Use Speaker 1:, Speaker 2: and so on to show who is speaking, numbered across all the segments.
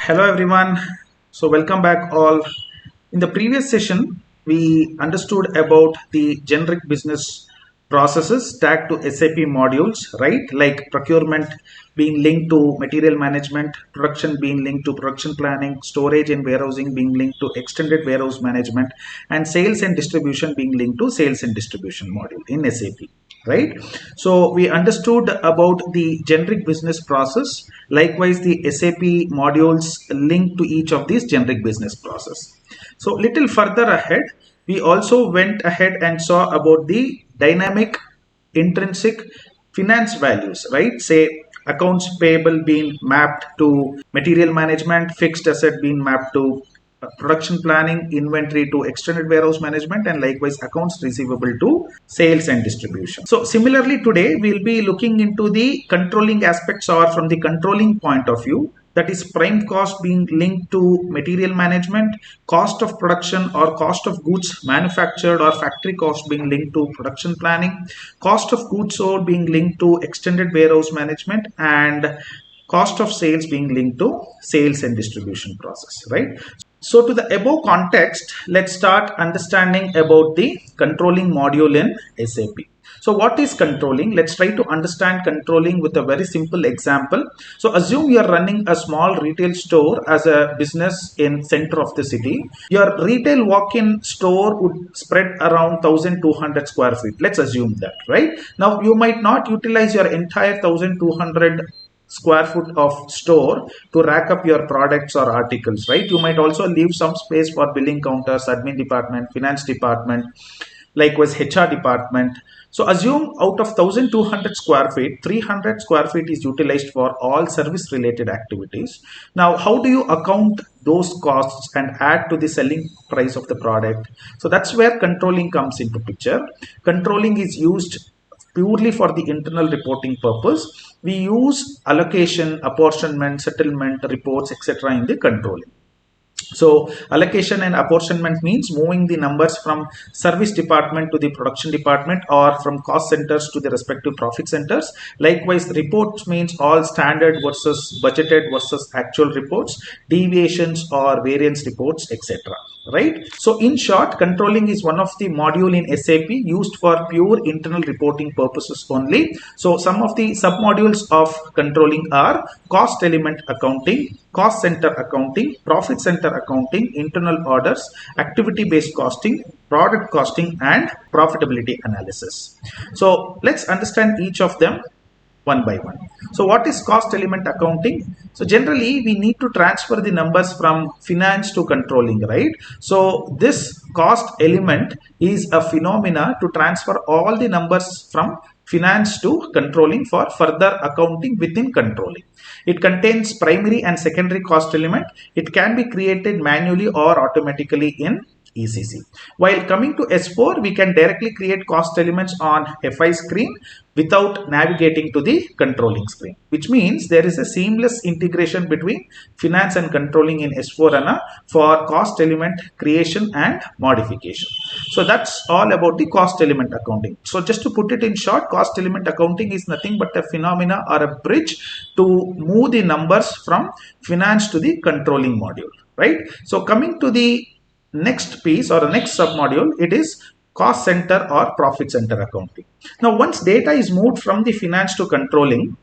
Speaker 1: Hello everyone. So welcome back all. In the previous session, we understood about the generic business processes tagged to SAP modules, right? Like procurement being linked to material management, production being linked to production planning, storage and warehousing being linked to extended warehouse management, and sales and distribution being linked to sales and distribution module in SAP, right? So we understood about the generic business process. Likewise, the SAP modules linked to each of these generic business process. So little further ahead, we also went ahead and saw about the dynamic intrinsic finance values, right? Say accounts payable being mapped to material management, fixed asset being mapped to production planning, inventory to extended warehouse management, and likewise accounts receivable to sales and distribution. So similarly, today we'll be looking into the controlling aspects, or from the controlling point of view, that is prime cost being linked to material management, cost of production or cost of goods manufactured or factory cost being linked to production planning, cost of goods sold being linked to extended warehouse management, and cost of sales being linked to sales and distribution process, right? So to the above context, let's start understanding about the controlling module in SAP. So what is controlling? Let's try to understand controlling with a very simple example. So assume you are running a small retail store as a business in center of the city. Your retail walk-in store would spread around 1200 square feet. Let's assume that, right? Now you might not utilize your entire 1200 square foot of store to rack up your products or articles, right? You might also leave some space for billing counters, admin department, finance department, likewise HR department. So assume out of 1200 square feet, 300 square feet is utilized for all service related activities. Now how do you account those costs and add to the selling price of the product? So that's where controlling comes into picture. Controlling is used purely for the internal reporting purpose. We use allocation, apportionment, settlement, reports, etc. in the controlling. So allocation and apportionment means moving the numbers from service department to the production department, or from cost centers to the respective profit centers. Likewise, reports means all standard versus budgeted versus actual reports, deviations or variance reports, etc. Right? So in short, controlling is one of the module in SAP used for pure internal reporting purposes only. So some of the sub modules of controlling are cost element accounting, cost center accounting, profit center accounting, internal orders, activity based costing, product costing, and profitability analysis. So let's understand each of them one by one. So what is cost element accounting? So generally we need to transfer the numbers from finance to controlling, right? So this cost element is a phenomena to transfer all the numbers from finance to controlling for further accounting within controlling. It contains primary and secondary cost element. It can be created manually or automatically in ECC. While coming to S4, we can directly create cost elements on FI screen without navigating to the controlling screen, which means there is a seamless integration between finance and controlling in S4HANA for cost element creation and modification. So that's all about the cost element accounting. So just to put it in short, cost element accounting is nothing but a phenomena or a bridge to move the numbers from finance to the controlling module, right? So coming to the next piece or the next submodule, it is cost center or profit center accounting. Now once data is moved from the finance to controlling,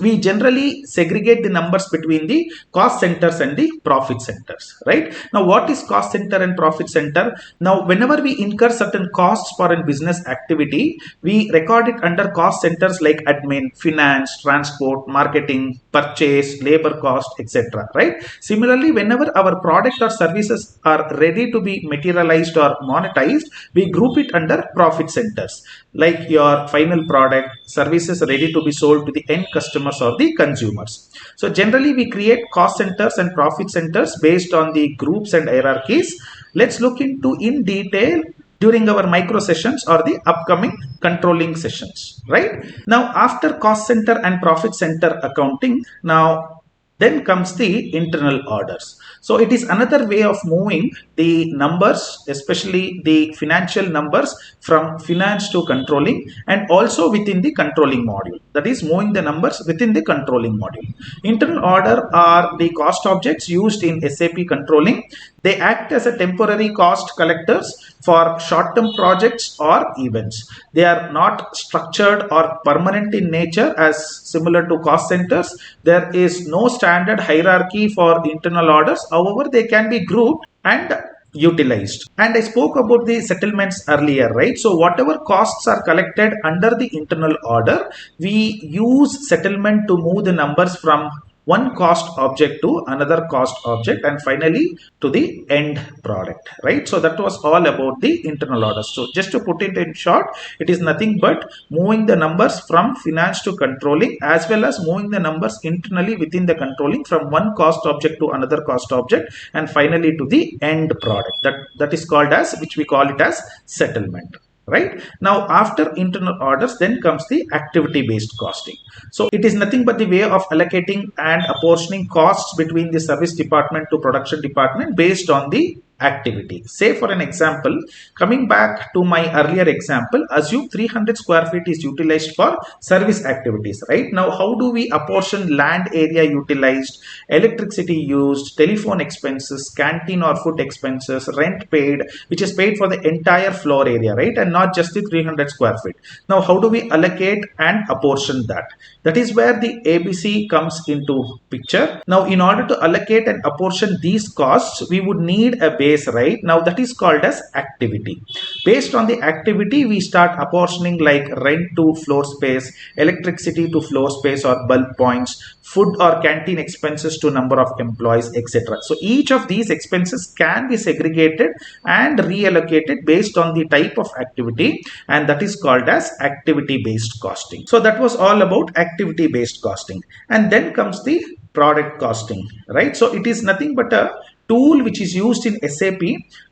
Speaker 1: we generally segregate the numbers between the cost centers and the profit centers, right? Now what is cost center and profit center? Now whenever we incur certain costs for a business activity, we record it under cost centers like admin, finance, transport, marketing, purchase, labor cost, etc. right? Similarly, whenever our product or services are ready to be materialized or monetized, we group it under profit centers, like your final product, services ready to be sold to the end customers or the consumers. So generally we create cost centers and profit centers based on the groups and hierarchies. Let's look into in detail during our micro sessions or the upcoming controlling sessions, right? Now after cost center and profit center accounting, now then comes the internal orders. So it is another way of moving the numbers, especially the financial numbers, from finance to controlling, and also within the controlling module. That is moving the numbers within the controlling module. Internal order are the cost objects used in SAP controlling. They act as a temporary cost collectors for short-term projects or events. They are not structured or permanent in nature as similar to cost centers. There is no standard hierarchy for internal orders. However, they can be grouped and utilized. And I spoke about the settlements earlier, right? So whatever costs are collected under the internal order, we use settlement to move the numbers from one cost object to another cost object, and finally to the end product, right? So that was all about the internal orders. So just to put it in short, it is nothing but moving the numbers from finance to controlling, as well as moving the numbers internally within the controlling from one cost object to another cost object, and finally to the end product. That is called as, which we call it as settlement. Right now, after internal orders, then comes the activity based costing. So it is nothing but the way of allocating and apportioning costs between the service department to production department based on the activity. Say for an example, coming back to my earlier example, assume 300 square feet is utilized for service activities. Right now, how do we apportion land area utilized, electricity used, telephone expenses, canteen or food expenses, rent paid, which is paid for the entire floor area, right, and not just the 300 square feet. Now, how do we allocate and apportion that? That is where the ABC comes into picture. Now, in order to allocate and apportion these costs, we would need a base, right? Now, that is called as activity. Based on the activity, we start apportioning like rent to floor space, electricity to floor space or bulb points, food or canteen expenses to number of employees, etc. So each of these expenses can be segregated and reallocated based on the type of activity, and that is called as activity based costing. So that was all about activity based costing. And then comes the product costing, right? So it is nothing but a tool which is used in SAP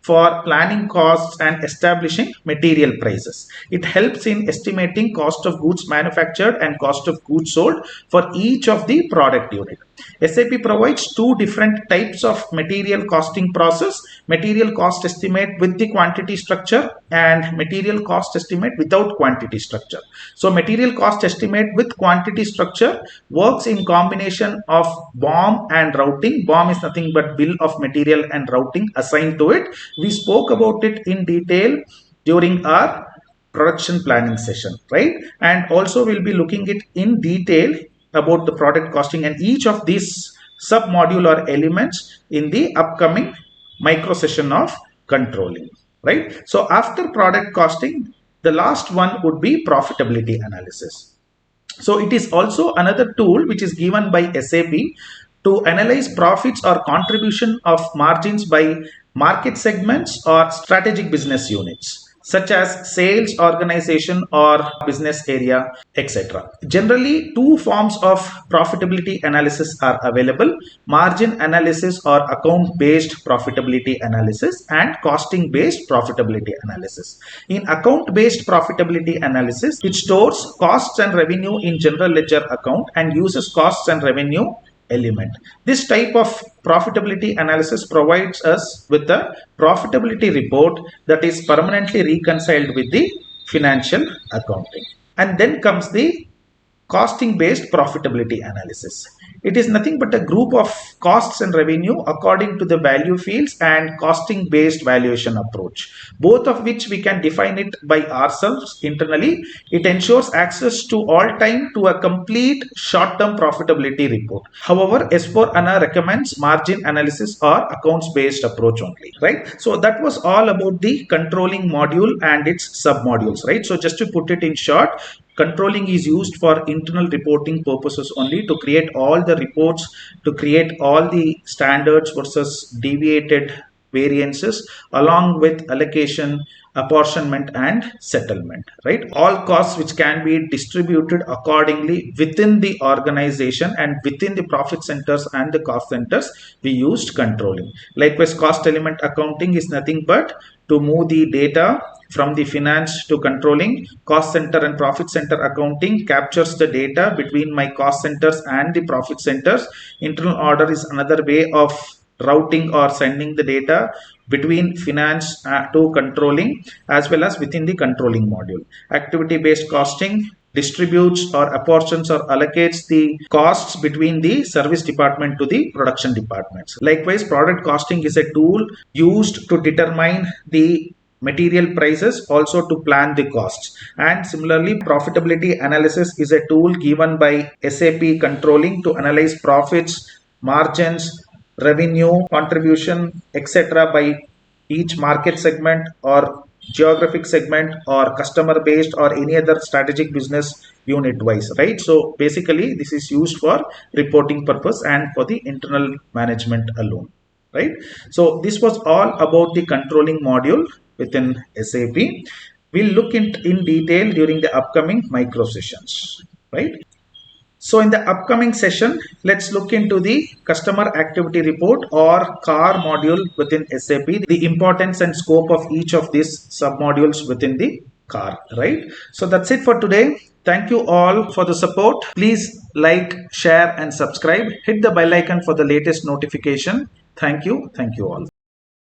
Speaker 1: for planning costs and establishing material prices. It helps in estimating cost of goods manufactured and cost of goods sold for each of the product unit. SAP provides two different types of material costing process: material cost estimate with the quantity structure and material cost estimate without quantity structure. So material cost estimate with quantity structure works in combination of BOM and routing. BOM is nothing but bill of material and routing assigned to it. We spoke about it in detail during our production planning session, right? And also we'll be looking it in detail about the product costing and each of these sub module or elements in the upcoming micro session of controlling, right? So after product costing, the last one would be profitability analysis. So it is also another tool which is given by SAP to analyze profits or contribution of margins by market segments or strategic business units, such as sales organization or business area, etc. Generally, two forms of profitability analysis are available: margin analysis or account based profitability analysis, and costing based profitability analysis. In account based profitability analysis, it stores costs and revenue in general ledger account and uses costs and revenue element. This type of profitability analysis provides us with a profitability report that is permanently reconciled with the financial accounting. And then comes the costing based profitability analysis. It is nothing but a group of costs and revenue according to the value fields and costing based valuation approach, both of which we can define it by ourselves internally. It ensures access to all time to a complete short term profitability report. However, S4HANA recommends margin analysis or accounts based approach only, right? So that was all about the controlling module and its sub modules, right? So just to put it in short, controlling is used for internal reporting purposes only, to create all the reports, to create all the standards versus deviated variances, along with allocation, apportionment and settlement, right? All costs which can be distributed accordingly within the organization and within the profit centers and the cost centers, we used controlling. Likewise, cost element accounting is nothing but to move the data from the finance to controlling. Cost center and profit center accounting captures the data between my cost centers and the profit centers. Internal order is another way of routing or sending the data between finance to controlling, as well as within the controlling module. Activity based costing distributes or apportions or allocates the costs between the service department to the production departments. Likewise, product costing is a tool used to determine the material prices, also to plan the costs. And similarly, profitability analysis is a tool given by SAP controlling to analyze profits, margins, revenue, contribution, etc. by each market segment or geographic segment or customer based or any other strategic business unit wise, right? So basically this is used for reporting purpose and for the internal management alone, right? So this was all about the controlling module within SAP. We'll look in detail during the upcoming micro sessions, right? So in the upcoming session, let's look into the customer activity report or CAR module within SAP, the importance and scope of each of these submodules within the CAR, right? So that's it for today. Thank you all for the support. Please like, share and subscribe. Hit the bell icon for the latest notification. Thank you. Thank you all.